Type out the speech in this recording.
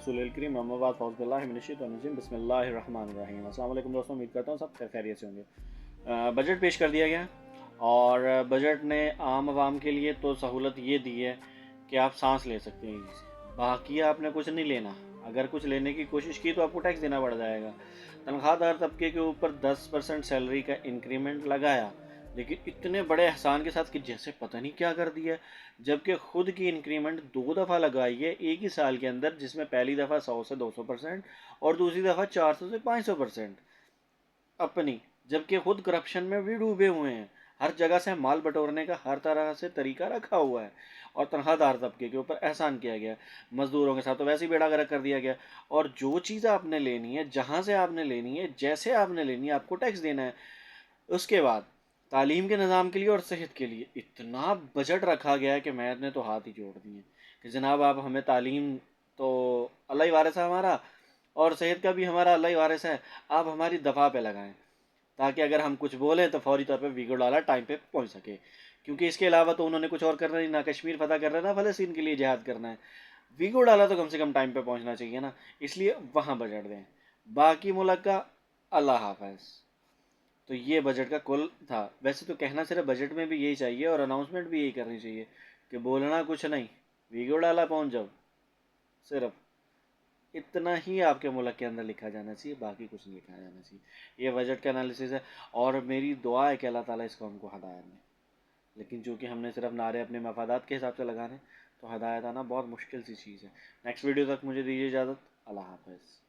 रसूल करीम अम्मा बाद फ़ौज़ बिल्लाहि मिनश शैतानिर रजीम बिस्मिल्लाहिर रहमानिर रहीम। अस्सलाम वालेकुम दोस्तों, उम्मीद करता हूँ सब खैरियत से होंगे। बजट पेश कर दिया गया और बजट ने आम आवाम के लिए तो सहूलत ये दी है कि आप सांस ले सकते हैं इजी से। बाकी आपने कुछ नहीं लेना, अगर कुछ लेने की कोशिश की तो आपको टैक्स देना पड़ जाएगा। तनख्वाहदार तबके के ऊपर 10% सैलरी का इंक्रीमेंट लगाया, लेकिन इतने बड़े एहसान के साथ कि जैसे पता नहीं क्या कर दिया, जबकि खुद की इंक्रीमेंट 2 दफ़ा लगाई है एक ही साल के अंदर, जिसमें पहली दफ़ा 100 से 200% और दूसरी दफ़ा 400 से 500% अपनी, जबकि खुद करप्शन में भी डूबे हुए हैं। हर जगह से माल बटोरने का हर तरह से तरीका रखा हुआ है और तनख्वाहदार तबके के ऊपर एहसान किया गया। मजदूरों के साथ तो वैसे ही बेड़ा गर्क कर दिया गया। और जो चीज़ आपने लेनी है, जहाँ से आपने लेनी है, जैसे आपने लेनी है, आपको टैक्स देना है। उसके बाद तालीम के निज़ाम के लिए और सेहत के लिए इतना बजट रखा गया है कि मैंने तो हाथ ही जोड़ दिए कि जनाब आप हमें तालीम तो अल्लाह ही वारिस है हमारा, और सेहत का भी हमारा अल्लाह ही वारिस है, आप हमारी दफ़ा पे लगाएं ताकि अगर हम कुछ बोलें तो फौरी तौर पे वीगो डाला टाइम पे पहुंच सके। क्योंकि इसके अलावा तो उन्होंने कुछ और करना नहीं, ना कश्मीर फतह करना है, ना फ़लस्तीन के लिए जिहाद करना है। वीगो डाला तो कम से कम टाइम पे पहुंचना चाहिए ना, इसलिए वहाँ बजट दें। बाकी मुल्क का अल्लाह हाफ़िज़। तो ये बजट का कुल था। वैसे तो कहना सिर्फ बजट में भी यही चाहिए और अनाउंसमेंट भी यही करनी चाहिए कि बोलना कुछ नहीं, वीडियो डाला पहुंच जाओ, सिर्फ इतना ही आपके मुल्क के अंदर लिखा जाना चाहिए, बाकी कुछ नहीं लिखा जाना चाहिए। ये बजट का एनालिसिस है और मेरी दुआ है कि अल्लाह ताला इसको हमको हदायत दें। लेकिन चूँकि हमने सिर्फ नारे अपने मफादात के हिसाब से लगाने, तो हदायत आना बहुत मुश्किल सी चीज़ है। नेक्स्ट वीडियो तक मुझे दीजिए इजाज़त। अल्लाह हाफ़िज़।